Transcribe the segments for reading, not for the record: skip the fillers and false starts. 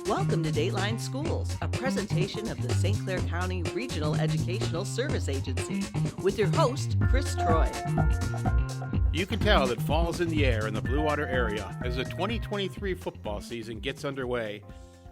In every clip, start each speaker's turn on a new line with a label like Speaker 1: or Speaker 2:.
Speaker 1: Welcome to Dateline Schools, a presentation of the St. Clair County Regional Educational Service Agency, with your host, Chris Troy.
Speaker 2: You can tell that fall's in the air in the Blue Water area as the 2023 football season gets underway.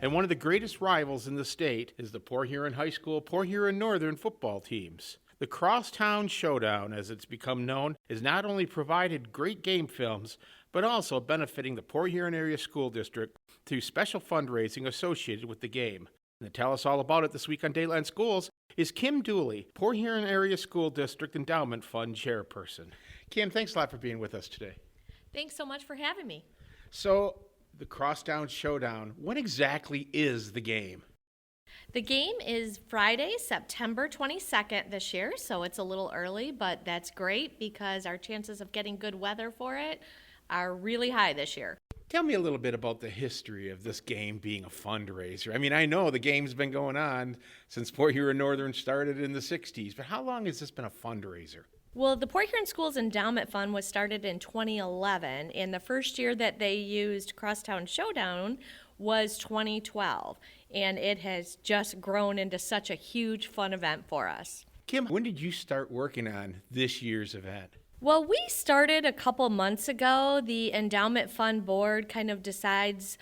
Speaker 2: And one of the greatest rivals in the state is the Port Huron High School, Port Huron Northern football teams. The Crosstown Showdown, as it's become known, has not only provided great game films, but also benefiting the Port Huron Area School District through special fundraising associated with the game. And to tell us all about it this week on Dateline Schools is Kim Dooley, Port Huron Area School District Endowment Fund Chairperson. Kim, thanks a lot for being with us today.
Speaker 3: Thanks so much for having me.
Speaker 2: So, the Crosstown Showdown, what exactly is the game?
Speaker 3: The game is Friday, September 22nd this year, so it's a little early, but that's great because our chances of getting good weather for it are really high this year.
Speaker 2: Tell me a little bit about the history of this game being a fundraiser. I mean, I know the game's been going on since Port Huron Northern started in the 60s, but how long has this been a fundraiser?
Speaker 3: Well, the Port Huron Schools Endowment Fund was started in 2011, and the first year that they used Crosstown Showdown was 2012, and it has just grown into such a huge fun event for us.
Speaker 2: Kim, when did you start working on this year's event?
Speaker 3: Well, we started a couple months ago. The Endowment Fund Board kind of decides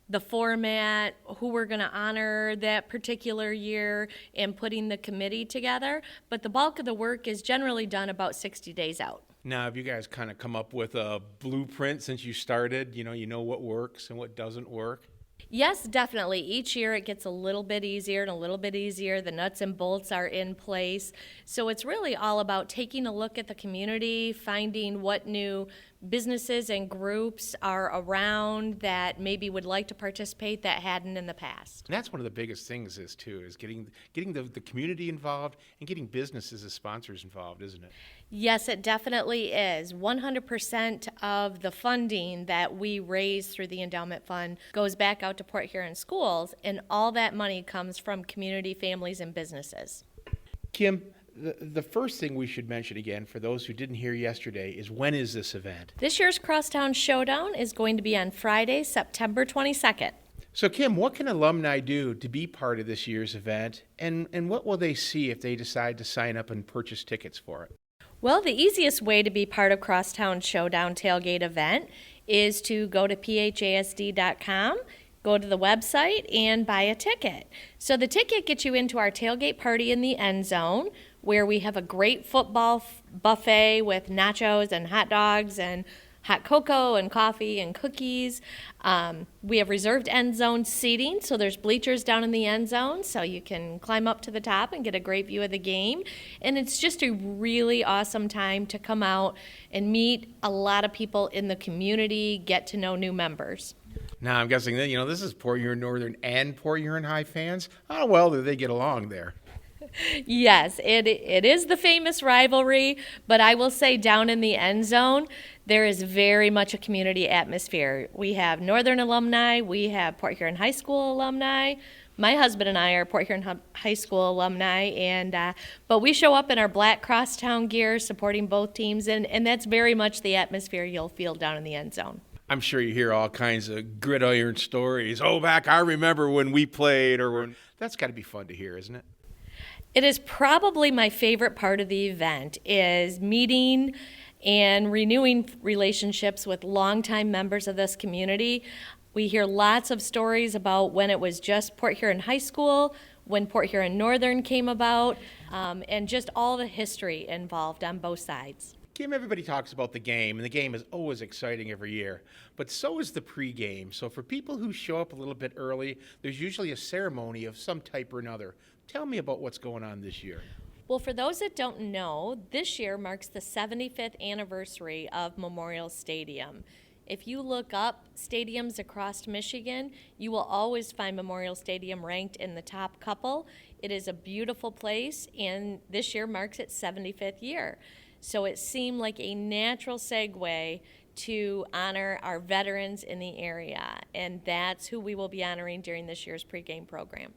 Speaker 3: the format, who we're going to honor that particular year, and putting the committee together. But the bulk of the work is generally done about 60 days out.
Speaker 2: Now, have you guys kind of come up with a blueprint since you started? You know what works and what doesn't work?
Speaker 3: Yes, definitely. Each year it gets a little bit easier and a little bit easier. The nuts and bolts are in place. So it's really all about taking a look at the community, finding what new businesses and groups are around that maybe would like to participate that hadn't in the past.
Speaker 2: And that's one of the biggest things is getting the community involved and getting businesses as sponsors involved, isn't it?
Speaker 3: Yes, it definitely is. 100% of the funding that we raise through the endowment fund goes back out to Port Huron schools, and all that money comes from community, families, and businesses.
Speaker 2: Kim, the first thing we should mention again for those who didn't hear yesterday is, when is this event?
Speaker 3: This year's Crosstown Showdown is going to be on Friday, September 22nd.
Speaker 2: So Kim, what can alumni do to be part of this year's event, and what will they see if they decide to sign up and purchase tickets for it?
Speaker 3: Well, the easiest way to be part of Crosstown Showdown tailgate event is to go to phasd.com, go to the website, and buy a ticket. So the ticket gets you into our tailgate party in the end zone, where we have a great football buffet with nachos and hot dogs and hot cocoa and coffee and cookies. We have reserved end zone seating, so there's bleachers down in the end zone, so you can climb up to the top and get a great view of the game. And it's just a really awesome time to come out and meet a lot of people in the community, get to know new members.
Speaker 2: Now, I'm guessing that, this is Port Huron Northern and Port Huron High fans. How well do they get along there?
Speaker 3: Yes, it is the famous rivalry, but I will say down in the end zone, there is very much a community atmosphere. We have Northern alumni, we have Port Huron High School alumni. My husband and I are Port Huron High School alumni, but we show up in our black crosstown gear supporting both teams, and that's very much the atmosphere you'll feel down in the end zone.
Speaker 2: I'm sure you hear all kinds of gridiron stories. Oh, I remember when we played, That's got to be fun to hear, isn't it?
Speaker 3: It is probably my favorite part of the event, is meeting and renewing relationships with longtime members of this community. We hear lots of stories about when it was just Port Huron High School, when Port Huron Northern came about, and just all the history involved on both sides.
Speaker 2: Kim, everybody talks about the game, and the game is always exciting every year, but so is the pregame. So for people who show up a little bit early, there's usually a ceremony of some type or another. Tell me about what's going on this year.
Speaker 3: Well, for those that don't know, this year marks the 75th anniversary of Memorial Stadium. If you look up stadiums across Michigan, you will always find Memorial Stadium ranked in the top couple. It is a beautiful place, and this year marks its 75th year. So it seemed like a natural segue to honor our veterans in the area, and that's who we will be honoring during this year's pregame program.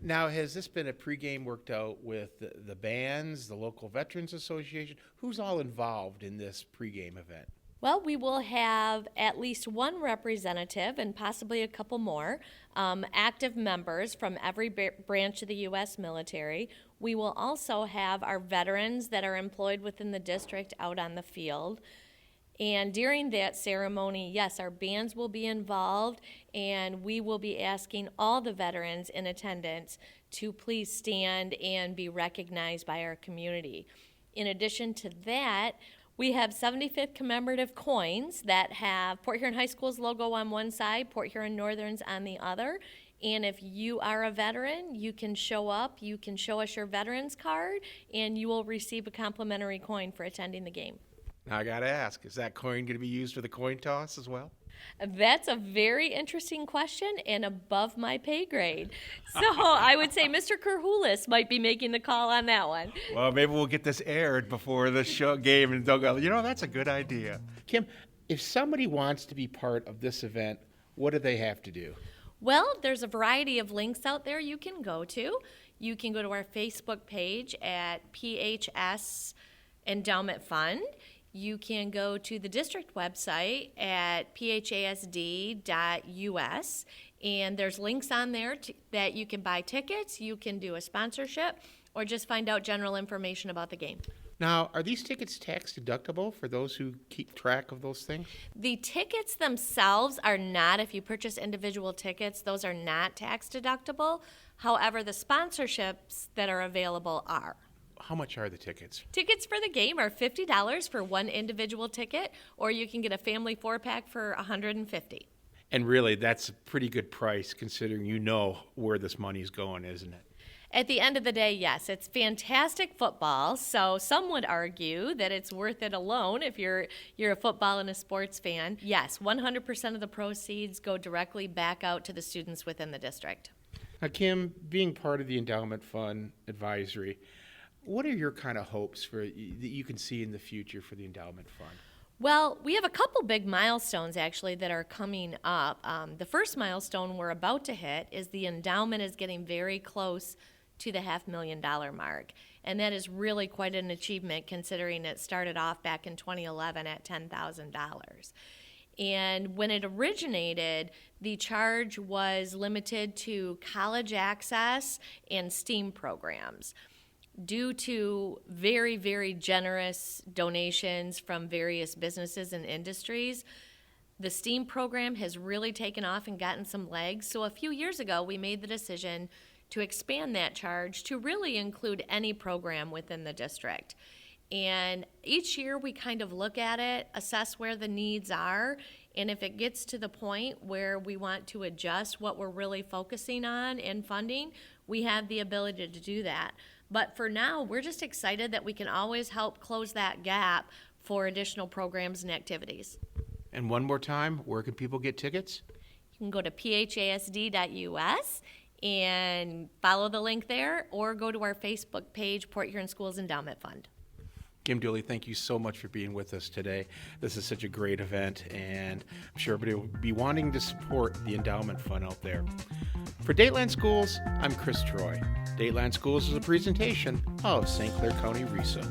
Speaker 2: Now, has this been a pregame worked out with the bands, the local Veterans Association? Who's all involved in this pregame event?
Speaker 3: Well, we will have at least one representative and possibly a couple more active members from every branch of the U.S. military. We will also have our veterans that are employed within the district out on the field. And during that ceremony, yes, our bands will be involved, and we will be asking all the veterans in attendance to please stand and be recognized by our community. In addition to that, we have 75th commemorative coins that have Port Huron High School's logo on one side, Port Huron Northern's on the other. And if you are a veteran, you can show up, you can show us your veterans card, and you will receive a complimentary coin for attending the game.
Speaker 2: Now I got to ask, is that coin going to be used for the coin toss as well?
Speaker 3: That's a very interesting question and above my pay grade. So I would say Mr. Kerhulis might be making the call on that one.
Speaker 2: Well, maybe we'll get this aired before the game, and they'll go, that's a good idea. Kim, if somebody wants to be part of this event, what do they have to do?
Speaker 3: Well, there's a variety of links out there you can go to. You can go to our Facebook page at PHS Endowment Fund. You can go to the district website at phasd.us, and there's links on there that you can buy tickets, you can do a sponsorship, or just find out general information about the game.
Speaker 2: Now, are these tickets tax deductible for those who keep track of those things?
Speaker 3: The tickets themselves are not. If you purchase individual tickets, those are not tax deductible. However, the sponsorships that are available are.
Speaker 2: How much are the tickets?
Speaker 3: Tickets for the game are $50 for one individual ticket, or you can get a family 4-pack for $150.
Speaker 2: And really, that's a pretty good price considering you know where this money's going, isn't it?
Speaker 3: At the end of the day, yes, it's fantastic football, so some would argue that it's worth it alone if you're a football and a sports fan. Yes, 100% of the proceeds go directly back out to the students within the district.
Speaker 2: Now, Kim, being part of the Endowment Fund Advisory, what are your kind of hopes that you can see in the future for the Endowment Fund?
Speaker 3: Well, we have a couple big milestones actually that are coming up. The first milestone we're about to hit is the endowment is getting very close to the $500,000 mark. And that is really quite an achievement considering it started off back in 2011 at $10,000. And when it originated, the charge was limited to college access and STEAM programs. Due to very, very generous donations from various businesses and industries, the STEAM program has really taken off and gotten some legs. So a few years ago, we made the decision to expand that charge to really include any program within the district. And each year we kind of look at it, assess where the needs are, and if it gets to the point where we want to adjust what we're really focusing on in funding, we have the ability to do that. But for now, we're just excited that we can always help close that gap for additional programs and activities.
Speaker 2: And one more time, where can people get tickets?
Speaker 3: You can go to phasd.us and follow the link there, or go to our Facebook page, Port Huron Schools Endowment Fund.
Speaker 2: Kim Dooley, thank you so much for being with us today. This is such a great event, and I'm sure everybody will be wanting to support the Endowment Fund out there. For Dateline Schools, I'm Chris Troy. Dateline Schools is a presentation of St. Clair County RESA.